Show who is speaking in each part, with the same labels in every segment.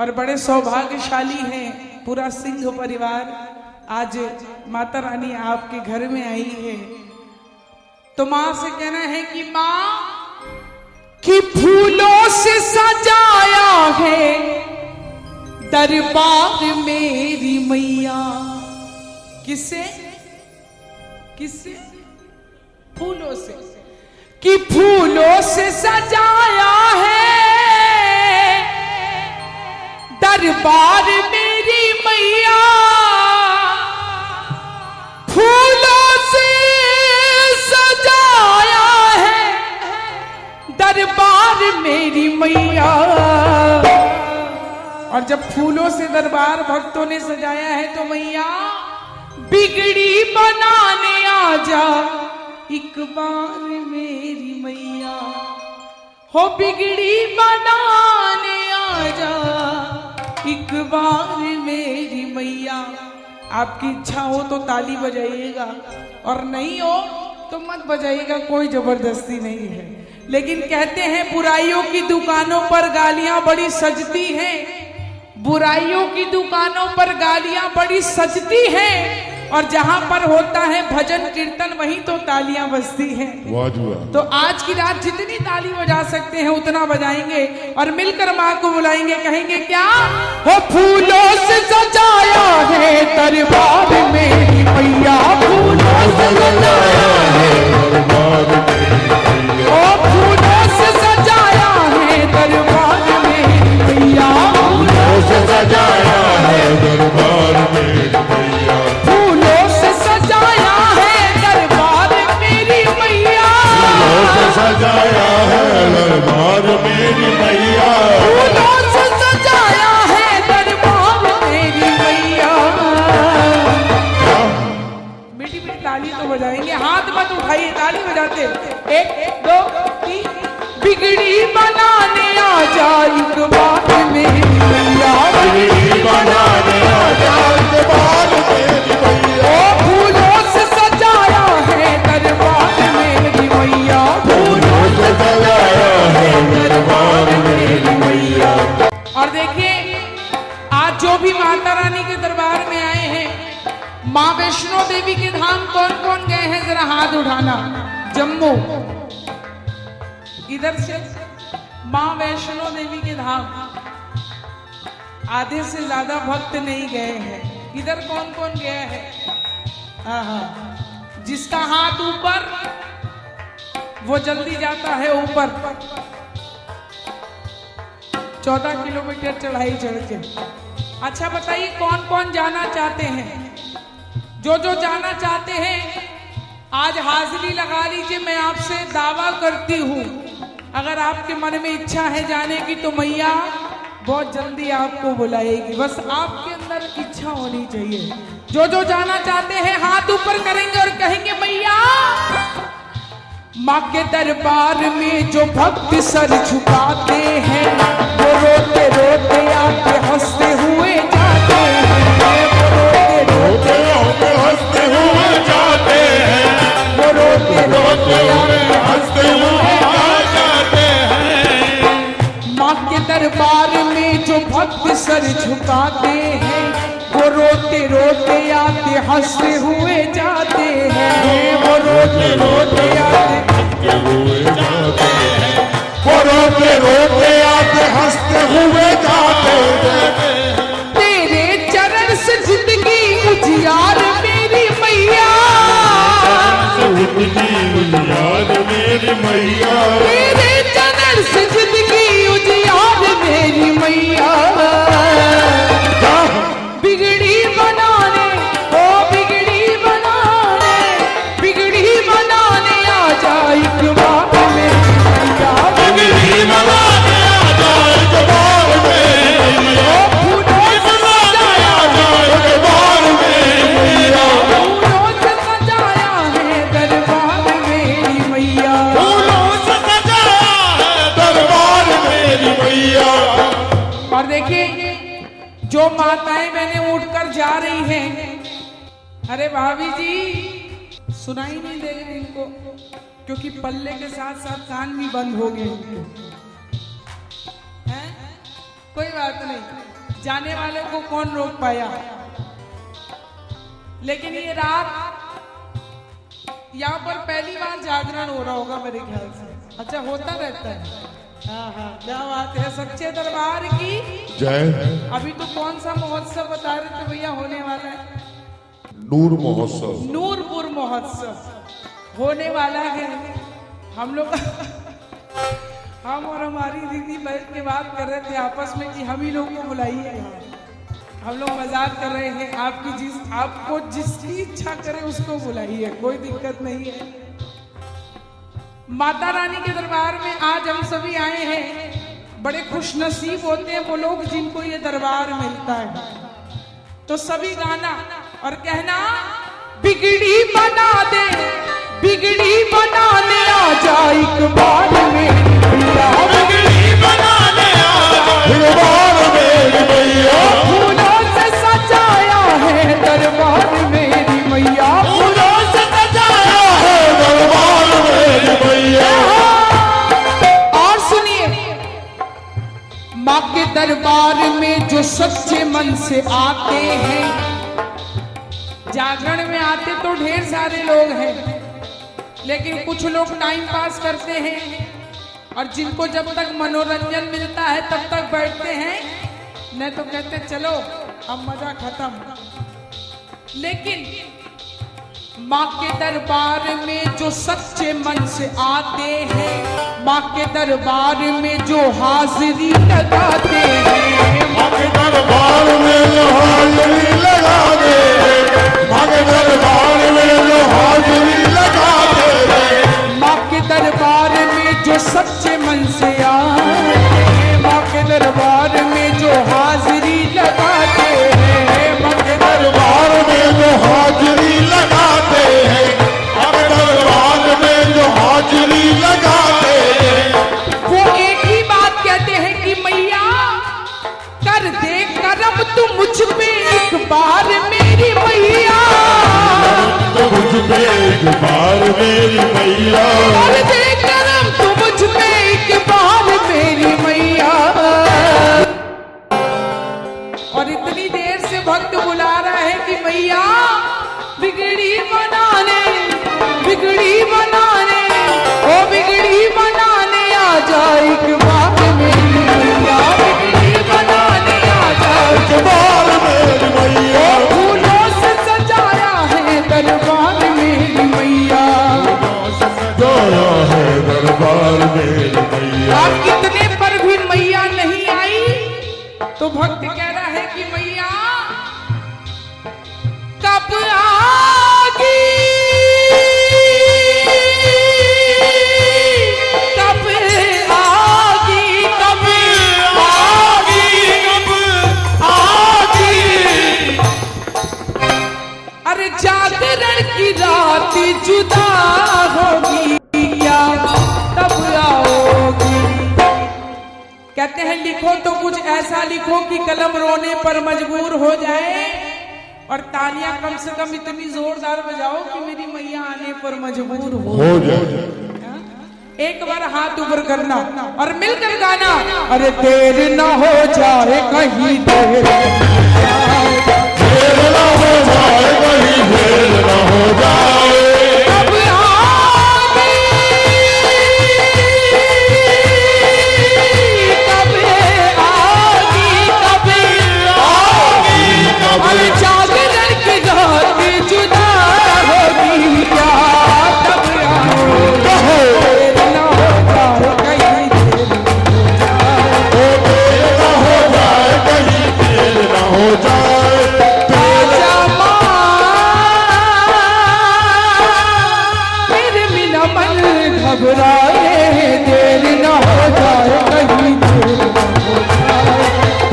Speaker 1: और बड़े सौभाग्यशाली हैं पूरा सिंह परिवार। आज माता रानी आपके घर में आई है, तो माँ से कहना है कि माँ कि फूलों से सजाया है दरबार मेरी मैया। किससे किससे? फूलों से, कि फूलों से सजाया है दरबार मेरी मैया। फूलों से सजाया है दरबार मेरी मैया। और जब फूलों से दरबार भक्तों ने सजाया है तो मैया बिगड़ी बनाने आ जा एक बार मेरी मैया। हो बिगड़ी बनाने आ जा एक बार मेरी मैया। आपकी इच्छा हो तो ताली बजाइएगा और नहीं हो तो मत बजाइएगा, कोई जबरदस्ती नहीं है। लेकिन कहते हैं बुराइयों की दुकानों पर गालियां बड़ी सजती हैं, बुराइयों की दुकानों पर गालियां बड़ी सजती हैं, और जहां पर होता है भजन कीर्तन वहीं तो तालियां बजती हैं। तो आज की रात जितनी ताली बजा सकते हैं उतना बजाएंगे और मिलकर माँ को बुलाएंगे। कहेंगे क्या? हो फूलों से सजाया है दरबार मेरी मैया। फूलों से सजाया है दरबार मेरी मैया। ओ फूलों से सजाया है दरबार मेरी मैया। फूलों से सजाया है दरबार मेरी मैया।
Speaker 2: सजाया है दरबार मेरी मैया।
Speaker 1: फूलों से सजाया है दरबार मेरी मैया। मीठी मीठी ताली तो बजाएंगे, हाथ मत उठाइए, ताली बजाते 1 2 3। बिगड़ी बनाने आ जा एक बार मेरी मैया।
Speaker 2: बिगड़ी बनाने आ जा एक बार मेरी मैया।
Speaker 1: ओ फूलों से सजाया है दरबार मेरी मैया। और देखिए आज जो भी माता रानी के दरबार में आए हैं, माँ वैष्णो देवी के धाम कौन कौन गए हैं जरा हाथ उठाना। जम्मू, इधर से माँ वैष्णो देवी के धाम आधे से ज्यादा भक्त नहीं गए हैं। इधर कौन कौन गया है? जिसका हाथ ऊपर वो जल्दी जाता है ऊपर। 14 किलोमीटर चढ़ाई चढ़ के। अच्छा बताइए कौन कौन जाना चाहते हैं? जो जो जाना चाहते हैं आज हाजिरी लगा लीजिए। मैं आपसे दावा करती हूँ अगर आपके मन में इच्छा है जाने की तो मैया बहुत जल्दी आपको बुलाएगी। बस आपके अंदर इच्छा होनी चाहिए। जो जो जाना चाहते हैं हाथ ऊपर करेंगे और कहेंगे मैया। माँ के दरबार में जो भक्त सर झुकाते हैं वो रोते रोते आके हंसते हुए जाते हैं। वो रोते रोते
Speaker 2: हंसते हुए जाते हैं।
Speaker 1: वो रोते रोते आके हंसते हुए
Speaker 2: जाते हैं।
Speaker 1: माँ के दरबार में जो भक्त सर झुकाते हैं वो रोते रोते आके हंसते हुए जाते हैं। वो रोते रोते आके
Speaker 2: हुए जाते हैं। वो रोते रोते आते हंसते हुए जाते हैं।
Speaker 1: तेरे चरण से जिंदगी उजियार मेरी मैया।
Speaker 2: उजियार मेरी मैया।
Speaker 1: तेरे चरण से जिंदगी उजियार मेरी मैया। बिगड़ी बनाने ओ बिगड़ी बनाने, बिगड़ी बनाने आ जा एक बार मेरी मैया।
Speaker 2: बिगड़ी बनाने आ जा एक बार मेरी मैया।
Speaker 1: फूलों से सजाया
Speaker 2: एक बार मेरी मैया।
Speaker 1: फूलों से सजाया है दरबार मेरी मैया।
Speaker 2: फूलों से सजाया है दरबार मेरी मैया।
Speaker 1: और देखिए जो माताएं बहनें उठकर जा रही हैं, अरे भाभी जी सुनाई नहीं देगा इनको क्योंकि पल्ले के साथ साथ कान भी बंद हो गए उनके। हैं? कोई बात नहीं, जाने वाले को कौन रोक पाया। लेकिन ये रात यहाँ पर पहली बार जागरण हो रहा होगा मेरे ख्याल से। अच्छा, होता रहता है। हाँ हाँ, क्या बात है। सच्चे दरबार की
Speaker 2: जय।
Speaker 1: अभी तो कौन सा महोत्सव बता रहे थे भैया होने वाला है?
Speaker 2: नूर महोत्सव,
Speaker 1: नूरपुर महोत्सव होने वाला है। हम लोग हम और हमारी दीदी बैठ के बात कर रहे थे आपस में कि हम ही लोगों को बुलाइए यहाँ। हम लोग मजाक कर रहे हैं, आपको जिसकी इच्छा करे उसको बुलाइए, कोई दिक्कत नहीं है। माता रानी के दरबार में आज हम सभी आए हैं। बड़े खुशनसीब होते हैं वो लोग जिनको ये दरबार मिलता है। तो सभी गाना और कहना, बिगड़ी बना दे, बिगड़ी बनाने आ जा एक बार में, बिगड़ी बनाने आ जा एक बार में मैया। फूलों से सजाया है दरबार मेरी मैया, फूलों से सजाया है दरबार मेरी मैया। और सुनिए, माँ के दरबार में जो सच्चे मन से आते हैं, जागरण में आते तो ढेर सारे लोग हैं, लेकिन कुछ लोग टाइम पास करते हैं और जिनको जब तक मनोरंजन मिलता है तब तक बैठते हैं, नहीं तो कहते चलो अब मजा खत्म। लेकिन माँ के दरबार में जो सच्चे मन से आते हैं, माँ के दरबार में जो हाजिरी लगाते हैं,
Speaker 2: माँ के दरबार में जो हाजिरी लगाते हैं, माँ के दरबार में जो हाजिरी लगाते हैं,
Speaker 1: माँ के दरबार में जो सच्चे मन से आते हैं, माँ के दरबार में जो हाजिरी लगाते हैं,
Speaker 2: माँ के दरबार में जो हाजिरी लगाते हैं, माँ के दरबार में जो हाजिरी लगाते हैं,
Speaker 1: वो एक ही बात कहते हैं कि मैया कर दे करम तू मुझ पे एक बार मेरी मैया,
Speaker 2: तो मुझ पे एक बार मेरी मैया,
Speaker 1: कर दे करम तू मुझ पे एक बार मेरी मैया। और इतनी देर से भक्त बुला रहा है कि मैया बिगड़ी बनाने, बिगड़ी बनाने, ओ बिगड़ी बनाने आ जा एक बार मेरी मैया, बिगड़ी बनाने आ जा
Speaker 2: एक बार मेरी मैया।
Speaker 1: फूलों से सजाया है दरबार मेरी मैया,
Speaker 2: सजाया है दरबार मेरी मैया।
Speaker 1: आप कितने पर भी मैया नहीं आई तो भक्त कह रहा है कि मैया कब आगी, कब आगी, कब आगी, कब आगी। अरे जागरण की रात जुदा होगी क्या तब आओगी। कहते हैं लिखो तो कुछ ऐसा लिखो कि कलम रोने पर मजबूर हो जाए, और तालियां कम से कम इतनी जोरदार बजाओ कि मेरी मैया आने पर मजबूर हो
Speaker 2: जाए।
Speaker 1: एक बार हाथ ऊपर करना और मिलकर गाना, अरे देर न हो जाए कहीं, देर
Speaker 2: देर न हो जाए कहीं, देर न हो जाए,
Speaker 1: कब आगी, कब आगी, कब आगी, अरे जागरण की रात जुदा होगी क्या तब आओ, देर न हो जाए कहीं, देर न हो जाए,
Speaker 2: देर न हो जाए कहीं, देर न हो जाए,
Speaker 1: आजा माँ, फिर मिला मन घबराए, देर न हो जाए कहीं,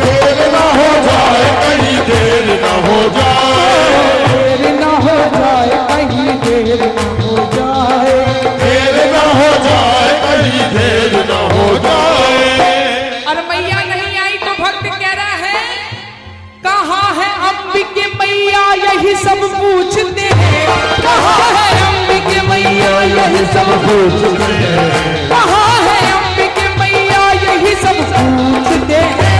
Speaker 2: देर न हो जाए कहीं, देर न हो जाए,
Speaker 1: देर न हो जाए कहीं, देर न हो जाए।
Speaker 2: देर न हो जाए कहीं, देर न हो जाए।
Speaker 1: और मैया नहीं आई तो भक्त कह रहा है कहाँ है अंबिके मैया, यही सब पूछते हैं, कहाँ है अंबिके मैया, यही सब पूछते हैं, कहाँ है अंबिके मैया, यही सब पूछते हैं,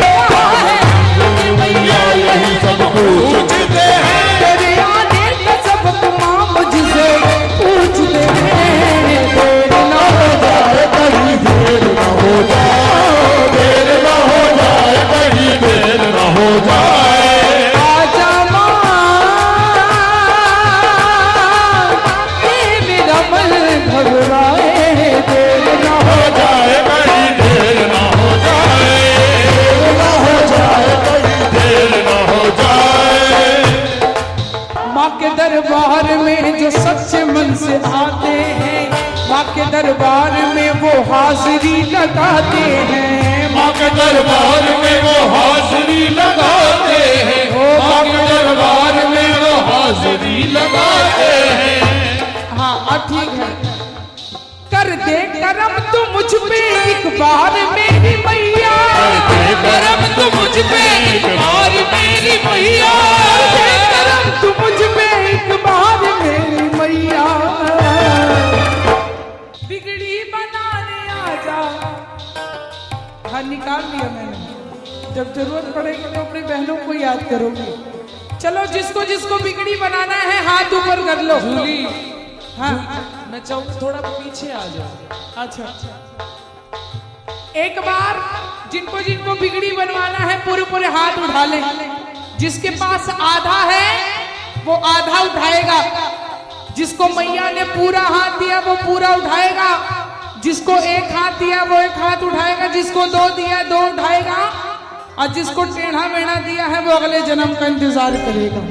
Speaker 1: लगाते हैं,
Speaker 2: माँ के दरबार में वो हाजिरी लगाते हैं, माँ के दरबार में वो हाजिरी लगाते हैं।
Speaker 1: हाँ अब ठीक है। कर दे करम तू मुझ पे एक बार मेरी मैया,
Speaker 2: कर दे करम तू मुझ पे एक बार मेरी मैया,
Speaker 1: कर दे करम तू मुझ पे एक बार मेरी मैया, बिगड़ी बनाने आ जा। हाँ निकाल लिया मैंने, जब जरूरत पड़ेगी तो अपनी बहनों को याद करोगे। चलो जिसको जिसको बिगड़ी बनाना है हाथ ऊपर कर लो।
Speaker 3: जूली,
Speaker 1: हाँ
Speaker 3: मैं चाहूँ थोड़ा पीछे आ जाओ।
Speaker 1: अच्छा एक बार जिनको जिनको बिगड़ी बनवाना है पूरे पूरे हाथ उठा ले। जिसके पास आधा है वो आधा उठाएगा, जिसको मैया ने पूरा हाथ दिया वो पूरा उठाएगा, जिसको एक हाथ दिया वो एक हाथ उठाएगा, जिसको दो दिया दो उठाएगा, और जिसको टेढ़ा मेढ़ा दिया है वो अगले जन्म का इंतजार करेगा।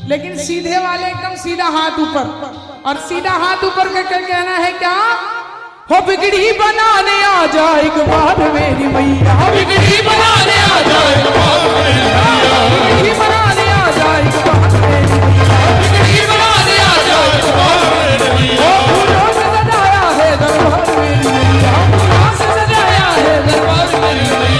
Speaker 1: लेकिन सीधे वाले एकदम सीधा हाथ ऊपर, और सीधा हाथ ऊपर करके कहना है क्या, हो बिगड़ी बनाने आ जा एक बार मेरी मैया,
Speaker 2: बिगड़ी बनाने आ जाए